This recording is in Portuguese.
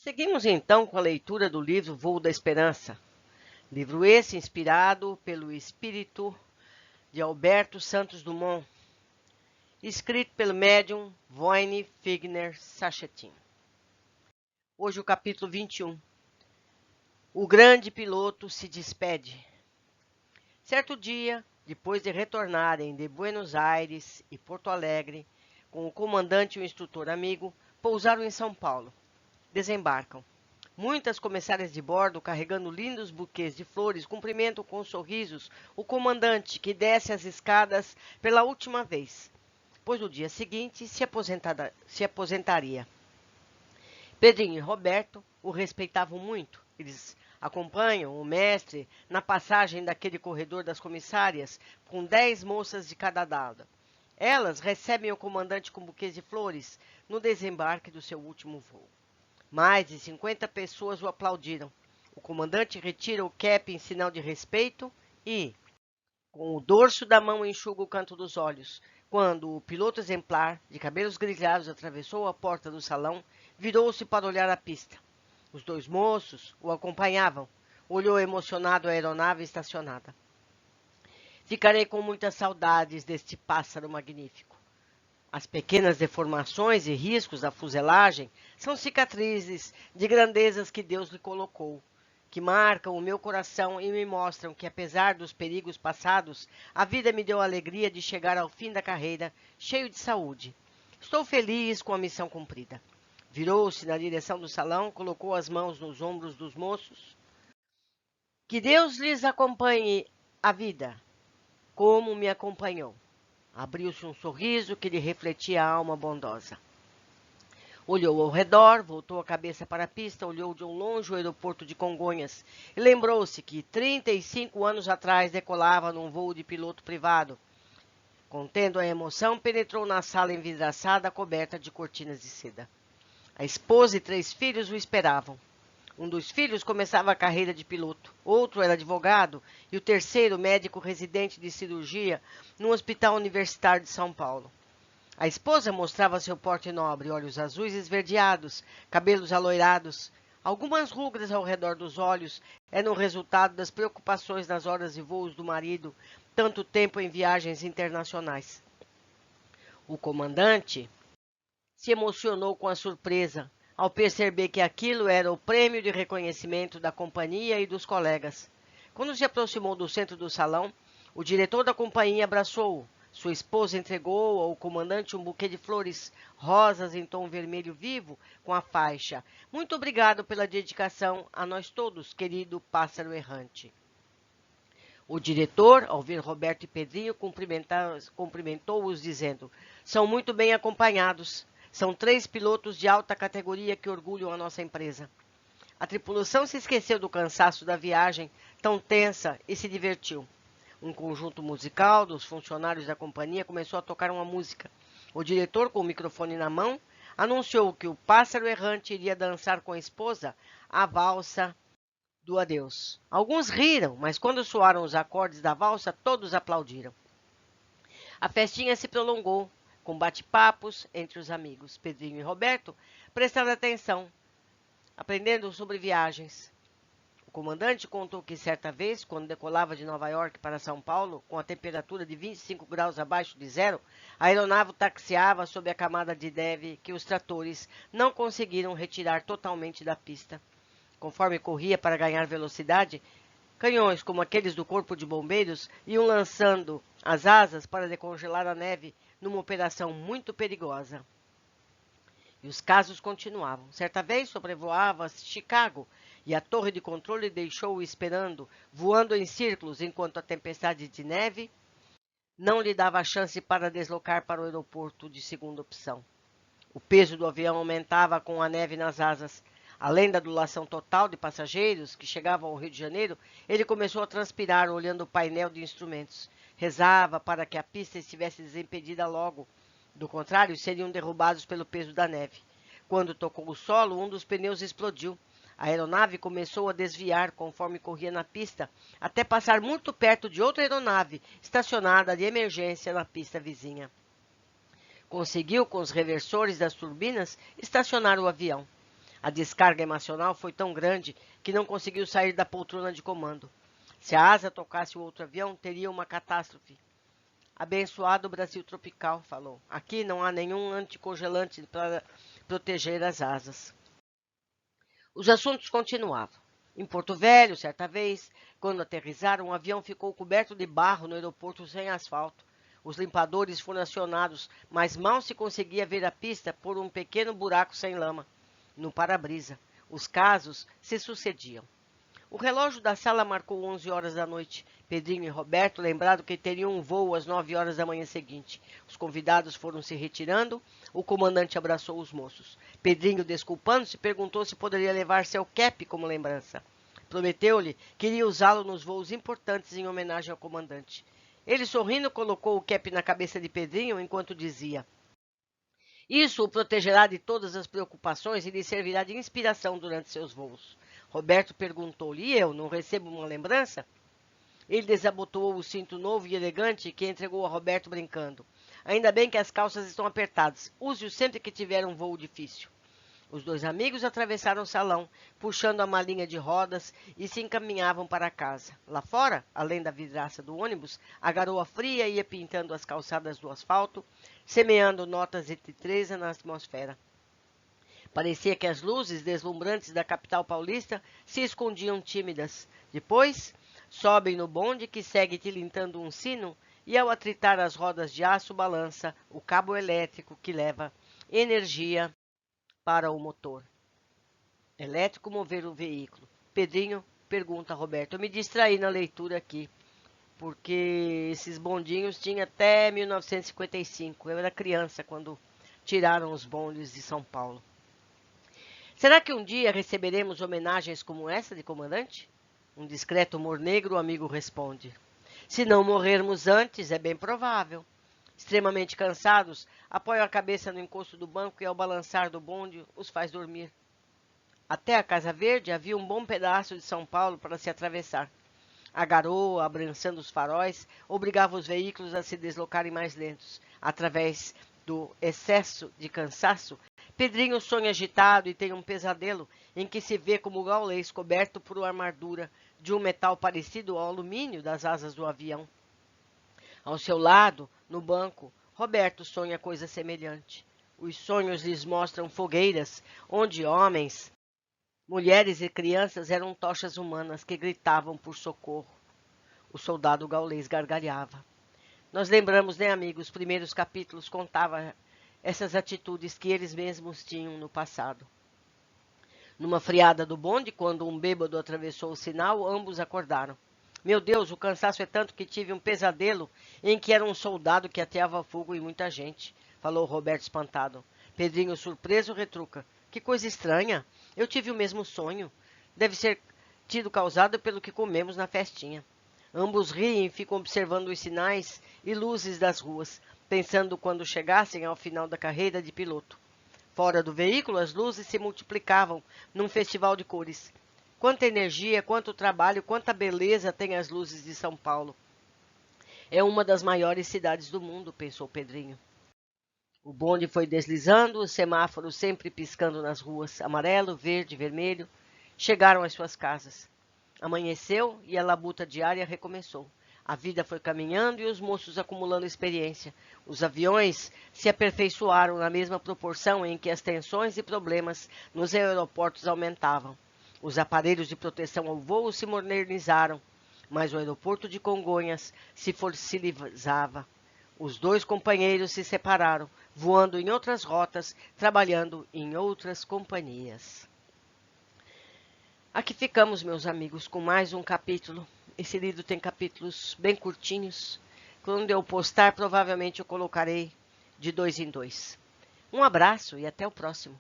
Seguimos então com a leitura do livro Voo da Esperança, livro esse inspirado pelo espírito de Alberto Santos Dumont, escrito pelo médium Voine Figner Sachetin. Hoje o capítulo 21. O grande piloto se despede. Certo dia, depois de retornarem de Buenos Aires e Porto Alegre, com o comandante e o instrutor amigo, pousaram em São Paulo. Desembarcam. Muitas comissárias de bordo, carregando lindos buquês de flores, cumprimentam com sorrisos o comandante, que desce as escadas pela última vez, pois no dia seguinte se aposentaria. Pedrinho e Roberto o respeitavam muito. Eles acompanham o mestre na passagem daquele corredor das comissárias, com 10 moças de cada lado. Elas recebem o comandante com buquês de flores no desembarque do seu último voo. Mais de 50 pessoas o aplaudiram. O comandante retira o cap em sinal de respeito e, com o dorso da mão, enxuga o canto dos olhos. Quando o piloto exemplar, de cabelos grisalhos, atravessou a porta do salão, virou-se para olhar a pista. Os 2 moços o acompanhavam. Olhou emocionado a aeronave estacionada. Ficarei com muitas saudades deste pássaro magnífico. As pequenas deformações e riscos da fuselagem são cicatrizes de grandezas que Deus lhe colocou, que marcam o meu coração e me mostram que, apesar dos perigos passados, a vida me deu a alegria de chegar ao fim da carreira, cheio de saúde. Estou feliz com a missão cumprida. Virou-se na direção do salão, colocou as mãos nos ombros dos moços. Que Deus lhes acompanhe a vida, como me acompanhou. Abriu-se um sorriso que lhe refletia a alma bondosa. Olhou ao redor, voltou a cabeça para a pista, olhou de longe o aeroporto de Congonhas e lembrou-se que 35 anos atrás decolava num voo de piloto privado. Contendo a emoção, penetrou na sala envidraçada coberta de cortinas de seda. A esposa e 3 filhos o esperavam. Um dos filhos começava a carreira de piloto, outro era advogado e o terceiro médico residente de cirurgia no Hospital Universitário de São Paulo. A esposa mostrava seu porte nobre, olhos azuis esverdeados, cabelos aloirados. Algumas rugas ao redor dos olhos eram resultado das preocupações nas horas de voos do marido, tanto tempo em viagens internacionais. O comandante se emocionou com a surpresa, ao perceber que aquilo era o prêmio de reconhecimento da companhia e dos colegas. Quando se aproximou do centro do salão, o diretor da companhia abraçou-o. Sua esposa entregou ao comandante um buquê de flores rosas em tom vermelho vivo com a faixa: "Muito obrigado pela dedicação a nós todos, querido pássaro errante." O diretor, ao ver Roberto e Pedrinho, cumprimentou-os dizendo: "São muito bem acompanhados. São 3 pilotos de alta categoria que orgulham a nossa empresa." A tripulação se esqueceu do cansaço da viagem tão tensa e se divertiu. Um conjunto musical dos funcionários da companhia começou a tocar uma música. O diretor, com o microfone na mão, anunciou que o pássaro errante iria dançar com a esposa a valsa do adeus. Alguns riram, mas quando soaram os acordes da valsa, todos aplaudiram. A festinha se prolongou, com bate-papos entre os amigos. Pedrinho e Roberto prestaram atenção, aprendendo sobre viagens. O comandante contou que certa vez, quando decolava de Nova York para São Paulo, com a temperatura de 25 graus abaixo de zero, a aeronave taxiava sob a camada de neve que os tratores não conseguiram retirar totalmente da pista. Conforme corria para ganhar velocidade, canhões como aqueles do Corpo de Bombeiros iam lançando as asas para decongelar a neve numa operação muito perigosa. E os casos continuavam. Certa vez sobrevoava Chicago e a torre de controle deixou-o esperando, voando em círculos, enquanto a tempestade de neve não lhe dava chance para deslocar para o aeroporto de segunda opção. O peso do avião aumentava com a neve nas asas. Além da adulação total de passageiros que chegavam ao Rio de Janeiro, ele começou a transpirar olhando o painel de instrumentos. Rezava para que a pista estivesse desimpedida logo. Do contrário, seriam derrubados pelo peso da neve. Quando tocou o solo, um dos pneus explodiu. A aeronave começou a desviar conforme corria na pista, até passar muito perto de outra aeronave estacionada de emergência na pista vizinha. Conseguiu, com os reversores das turbinas, estacionar o avião. A descarga emocional foi tão grande que não conseguiu sair da poltrona de comando. Se a asa tocasse o outro avião, teria uma catástrofe. Abençoado Brasil tropical, falou. Aqui não há nenhum anticongelante para proteger as asas. Os assuntos continuavam. Em Porto Velho, certa vez, quando aterrissaram, um avião ficou coberto de barro no aeroporto sem asfalto. Os limpadores foram acionados, mas mal se conseguia ver a pista por um pequeno buraco sem lama no para-brisa. Os casos se sucediam. O relógio da sala marcou 11 horas da noite. Pedrinho e Roberto lembraram que teriam um voo às 9 horas da manhã seguinte. Os convidados foram se retirando. O comandante abraçou os moços. Pedrinho, desculpando-se, perguntou se poderia levar seu cap como lembrança. Prometeu-lhe que iria usá-lo nos voos importantes em homenagem ao comandante. Ele, sorrindo, colocou o cap na cabeça de Pedrinho enquanto dizia: isso o protegerá de todas as preocupações e lhe servirá de inspiração durante seus voos. Roberto perguntou-lhe: e eu, não recebo uma lembrança? Ele desabotoou o cinto novo e elegante que entregou a Roberto brincando. Ainda bem que as calças estão apertadas. Use-o sempre que tiver um voo difícil. Os dois amigos atravessaram o salão, puxando a malinha de rodas e se encaminhavam para casa. Lá fora, além da vidraça do ônibus, a garoa fria ia pintando as calçadas do asfalto, semeando notas de tristeza na atmosfera. Parecia que as luzes deslumbrantes da capital paulista se escondiam tímidas. Depois, sobem no bonde que segue tilintando um sino e, ao atritar as rodas de aço, balança o cabo elétrico que leva energia para o motor elétrico mover o veículo. Pedrinho pergunta a Roberto: eu me distraí na leitura aqui, porque esses bondinhos tinham até 1955. Eu era criança quando tiraram os bondes de São Paulo. Será que um dia receberemos homenagens como essa de comandante? Um discreto humor negro, o amigo responde. Se não morrermos antes, é bem provável. Extremamente cansados, apoiam a cabeça no encosto do banco e, ao balançar do bonde, os faz dormir. Até a Casa Verde havia um bom pedaço de São Paulo para se atravessar. A garoa, abraçando os faróis, obrigava os veículos a se deslocarem mais lentos. Através do excesso de cansaço, Pedrinho sonha agitado e tem um pesadelo em que se vê como gaulês coberto por uma armadura de um metal parecido ao alumínio das asas do avião. Ao seu lado, no banco, Roberto sonha coisa semelhante. Os sonhos lhes mostram fogueiras, onde homens, mulheres e crianças eram tochas humanas que gritavam por socorro. O soldado gaulês gargalhava. Nós lembramos, né, amigo? Os primeiros capítulos contavam essas atitudes que eles mesmos tinham no passado. Numa friada do bonde, quando um bêbado atravessou o sinal, ambos acordaram. Meu Deus, o cansaço é tanto que tive um pesadelo em que era um soldado que ateava fogo em muita gente, falou Roberto espantado. Pedrinho, surpreso, retruca. Que coisa estranha. Eu tive o mesmo sonho. Deve ser tido causado pelo que comemos na festinha. Ambos riem e ficam observando os sinais e luzes das ruas, pensando quando chegassem ao final da carreira de piloto. Fora do veículo, as luzes se multiplicavam num festival de cores. Quanta energia, quanto trabalho, quanta beleza têm as luzes de São Paulo. É uma das maiores cidades do mundo, pensou Pedrinho. O bonde foi deslizando, os semáforos sempre piscando nas ruas, amarelo, verde, vermelho. Chegaram às suas casas. Amanheceu e a labuta diária recomeçou. A vida foi caminhando e os moços acumulando experiência. Os aviões se aperfeiçoaram na mesma proporção em que as tensões e problemas nos aeroportos aumentavam. Os aparelhos de proteção ao voo se modernizaram, mas o aeroporto de Congonhas se fossilizava. Os dois companheiros se separaram, voando em outras rotas, trabalhando em outras companhias. Aqui ficamos, meus amigos, com mais um capítulo. Esse livro tem capítulos bem curtinhos. Quando eu postar, provavelmente eu colocarei de 2 em 2. Um abraço e até o próximo.